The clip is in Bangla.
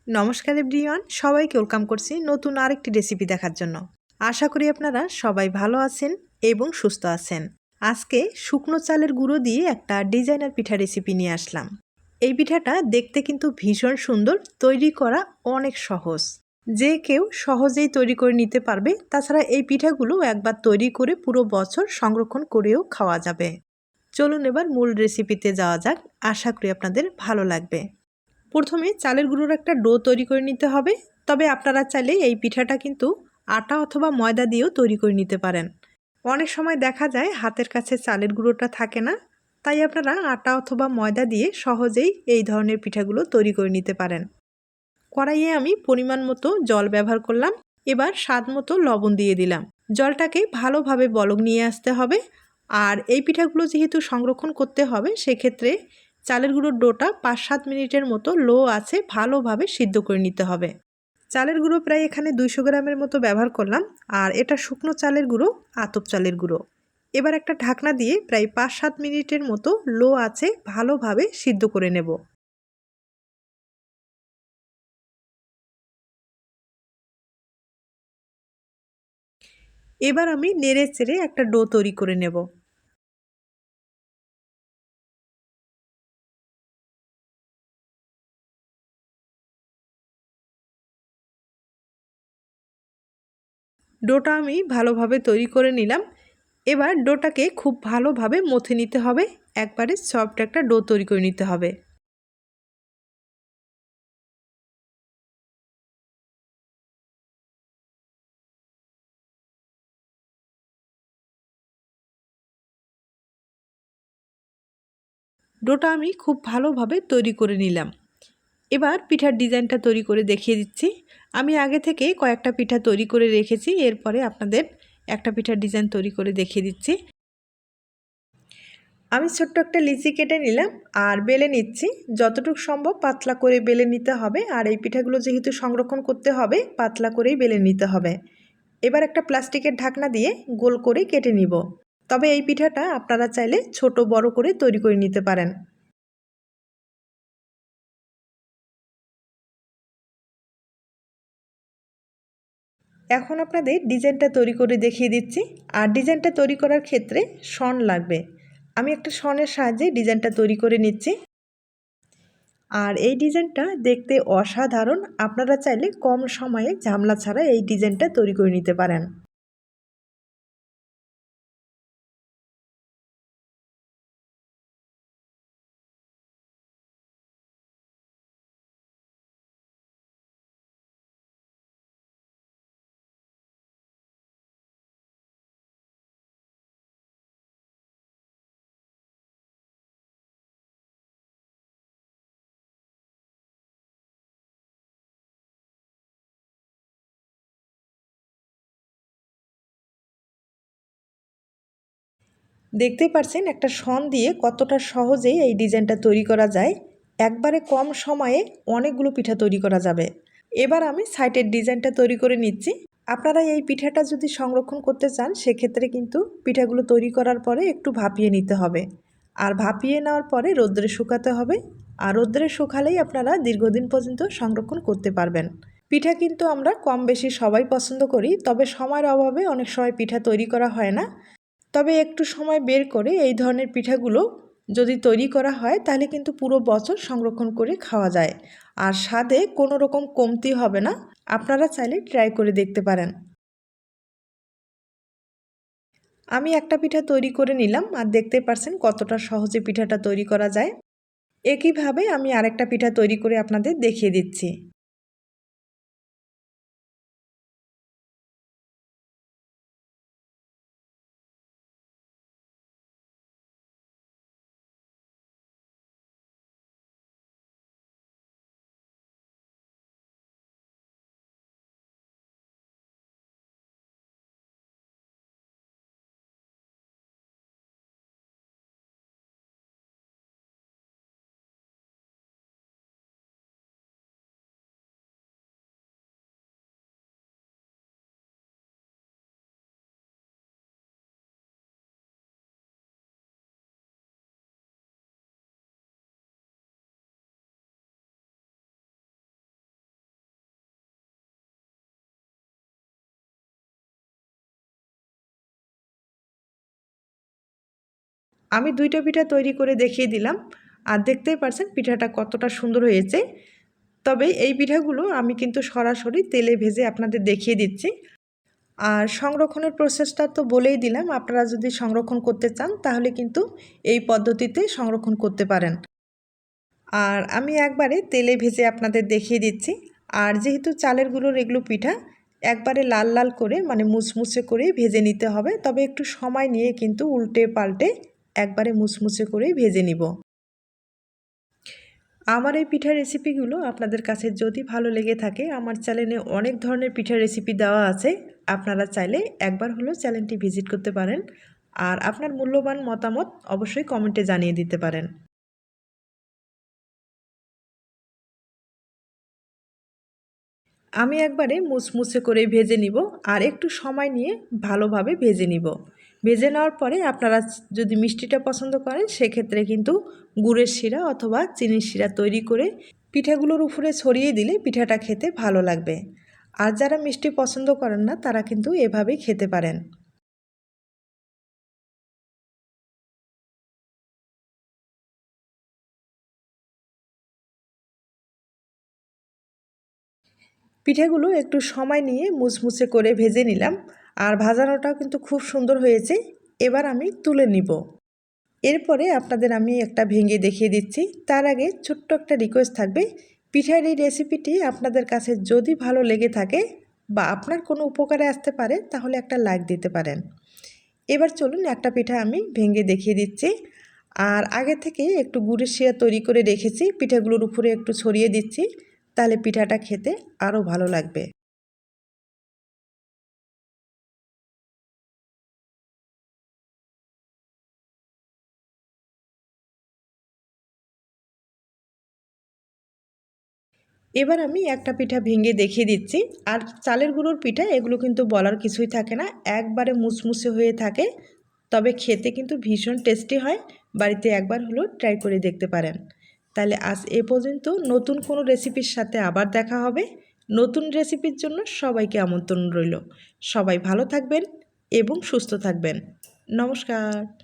নমস্কার এভরিওয়ান, সবাইকে ওয়েলকাম করছি নতুন আরেকটি রেসিপি দেখার জন্য। আশা করি আপনারা সবাই ভালো আছেন এবং সুস্থ আছেন। আজকে শুকনো চালের গুঁড়ো দিয়ে একটা ডিজাইনার পিঠা রেসিপি নিয়ে আসলাম। এই পিঠাটা দেখতে কিন্তু ভীষণ সুন্দর, তৈরি করা অনেক সহজ। যে কেউ সহজেই তৈরি করে নিতে পারবে। তাছাড়া এই পিঠাগুলো একবার তৈরি করে পুরো বছর সংরক্ষণ করেও খাওয়া যাবে। চলুন এবার মূল রেসিপিতে যাওয়া যাক। আশা করি আপনাদের ভালো লাগবে। প্রথমে চালের গুঁড়োর একটা ডো তৈরি করে নিতে হবে। তবে আপনারা চাইলে এই পিঠাটা কিন্তু আটা অথবা ময়দা দিয়েও তৈরি করে নিতে পারেন। অনেক সময় দেখা যায় হাতের কাছে চালের গুঁড়োটা থাকে না, তাই আপনারা আটা অথবা ময়দা দিয়ে সহজেই এই ধরনের পিঠাগুলো তৈরি করে নিতে পারেন। কড়াইয়ে আমি পরিমাণ মতো জল ব্যবহার করলাম। এবার স্বাদ মতো লবণ দিয়ে দিলাম। জলটাকে ভালোভাবে বলক নিয়ে আসতে হবে। আর এই পিঠাগুলো যেহেতু সংরক্ষণ করতে হবে, সেক্ষেত্রে চালের গুঁড়োর ডোটা 5-7 মিনিটের মতো লো আছে ভালোভাবে সিদ্ধ করে নিতে হবে। চালের গুঁড়ো প্রায় এখানে 200 গ্রামের মতো ব্যবহার করলাম। আর এটা শুকনো চালের গুঁড়ো, আতপ চালের গুঁড়ো। এবার একটা ঢাকনা দিয়ে প্রায় 5-7 মিনিটের মতো লো আছে ভালোভাবে সিদ্ধ করে নেব। এবার আমি নেড়ে চেড়ে একটা ডো তৈরি করে নেব। ডোটা আমি ভালোভাবে তৈরি করে নিলাম। এবার ডোটাকে খুব ভালোভাবে মথে নিতে হবে। একবারে সফট একটা ডো তৈরি করে নিতে হবে। ডোটা আমি খুব ভালোভাবে তৈরি করে নিলাম। এবার পিঠার ডিজাইনটা তৈরি করে দেখিয়ে দিচ্ছি। আমি আগে থেকে কয়েকটা পিঠা তৈরি করে রেখেছি, এরপরে আপনাদের একটা পিঠার ডিজাইন তৈরি করে দেখিয়ে দিচ্ছি। আমি ছোট্ট একটা লিচি কেটে নিলাম আর বেলে নিচ্ছি। যতটুকু সম্ভব পাতলা করে বেলে নিতে হবে। আর এই পিঠাগুলো যেহেতু সংরক্ষণ করতে হবে, পাতলা করেই বেলে নিতে হবে। এবার একটা প্লাস্টিকের ঢাকনা দিয়ে গোল করে কেটে নিব। তবে এই পিঠাটা আপনারা চাইলে ছোট বড় করে তৈরি করে নিতে পারেন। এখন আপনাদের ডিজাইনটা তৈরি করে দেখিয়ে দিচ্ছি। আর ডিজাইনটা তৈরি করার ক্ষেত্রে শন লাগবে। আমি একটা শনের সাহায্যে ডিজাইনটা তৈরি করে নিচ্ছি। আর এই ডিজাইনটা দেখতে অসাধারণ। আপনারা চাইলে কম সময়ে ঝামেলা ছাড়া এই ডিজাইনটা তৈরি করে নিতে পারেন। দেখতেই পারছেন একটা শন দিয়ে কতটা সহজেই এই ডিজাইনটা তৈরি করা যায়। একবারে কম সময়ে অনেকগুলো পিঠা তৈরি করা যাবে। এবার আমি সাইডের ডিজাইনটা তৈরি করে নিচ্ছি। আপনারা এই পিঠাটা যদি সংরক্ষণ করতে চান, সেক্ষেত্রে কিন্তু পিঠাগুলো তৈরি করার পরে একটু ভাপিয়ে নিতে হবে। আর ভাপিয়ে নেওয়ার পরে রোদ্রে শুকাতে হবে। আর রোদ্রে শুকালেই আপনারা দীর্ঘদিন পর্যন্ত সংরক্ষণ করতে পারবেন। পিঠা কিন্তু আমরা কম বেশি সবাই পছন্দ করি, তবে সময়ের অভাবে অনেক সময় পিঠা তৈরি করা হয় না। তবে একটু সময় বের করে এই ধরনের পিঠাগুলো যদি তৈরি করা হয়, তাহলে কিন্তু পুরো বছর সংরক্ষণ করে খাওয়া যায়। আর স্বাদে কোনো রকম কমতি হবে না। আপনারা চাইলে ট্রাই করে দেখতে পারেন। আমি একটা পিঠা তৈরি করে নিলাম আর দেখতে পারছেন কতটা সহজে পিঠাটা তৈরি করা যায়। একইভাবে আমি আরেকটা পিঠা তৈরি করে আপনাদের দেখিয়ে দিচ্ছি। আমি 2টা পিঠা তৈরি করে দেখিয়ে দিলাম, আর দেখতেই পারছেন পিঠাটা কতটা সুন্দর হয়েছে। তবে এই পিঠাগুলো আমি কিন্তু সরাসরি তেলে ভেজে আপনাদের দেখিয়ে দিচ্ছি। আর সংরক্ষণের প্রসেসটা তো বলেই দিলাম, আপনারা যদি সংরক্ষণ করতে চান তাহলে কিন্তু এই পদ্ধতিতে সংরক্ষণ করতে পারেন। আর আমি একবারে তেলে ভেজে আপনাদের দেখিয়ে দিচ্ছি। আর যেহেতু চালের গুঁড়োর এগুলো পিঠা, একবারে লাল লাল করে মানে মুচমুচে করে ভেজে নিতে হবে। তবে একটু সময় নিয়ে কিন্তু উল্টে পাল্টে একবারে মুচমুচে করেই ভেজে নিব। আমার এই পিঠার রেসিপিগুলো আপনাদের কাছে যদি ভালো লেগে থাকে, আমার চ্যানেলে অনেক ধরনের পিঠার রেসিপি দেওয়া আছে, আপনারা চাইলে একবার হলেও চ্যানেলটি ভিজিট করতে পারেন। আর আপনার মূল্যবান মতামত অবশ্যই কমেন্টে জানিয়ে দিতে পারেন। আমি একবারে মুচমুচে করে ভেজে নিব, আর একটু সময় নিয়ে ভালোভাবে ভেজে নিব। ভেজে নেওয়ার পরে আপনারা যদি মিষ্টিটা পছন্দ করেন সেক্ষেত্রে কিন্তু গুড়ের শিরা অথবা চিনির শিরা তৈরি করে পিঠাগুলোর উপরে ছড়িয়ে দিলে পিঠাটা খেতে ভালো লাগবে। আর যারা মিষ্টি পছন্দ করেন না তারা কিন্তু এভাবেই খেতে পারেন। পিঠাগুলো একটু সময় নিয়ে মুচমুচে করে ভেজে নিলাম, আর ভাজানোটাও কিন্তু খুব সুন্দর হয়েছে। এবার আমি তুলে নিব। এরপরে আপনাদের আমি একটা ভেঙে দেখিয়ে দিচ্ছি। তার আগে ছোট্ট একটা রিকোয়েস্ট থাকবে, পিঠার এই রেসিপিটি আপনাদের কাছে যদি ভালো লেগে থাকে বা আপনার কোনো উপকারে আসতে পারে তাহলে একটা লাইক দিতে পারেন। এবার চলুন একটা পিঠা আমি ভেঙে দেখিয়ে দিচ্ছি। আর আগে থেকে একটু গুড়ের শিরা তৈরি করে রেখেছি, পিঠাগুলোর উপরে একটু ছড়িয়ে দিচ্ছি, তাহলে পিঠাটা খেতে আরও ভালো লাগবে। এবার আমি একটা পিঠা ভেঙে দেখিয়ে দিচ্ছি। আর চালের গুঁড়োর পিঠা এগুলো কিন্তু বলার কিছুই থাকে না, একবারে মুচমুচে হয়ে থাকে। তবে খেতে কিন্তু ভীষণ টেস্টি হয়। বাড়িতে একবার হলেও ট্রাই করে দেখতে পারেন। তাহলে আজ এ পর্যন্ত, নতুন কোনো রেসিপির সাথে আবার দেখা হবে। নতুন রেসিপির জন্য সবাইকে আমন্ত্রণ রইল। সবাই ভালো থাকবেন এবং সুস্থ থাকবেন। নমস্কার।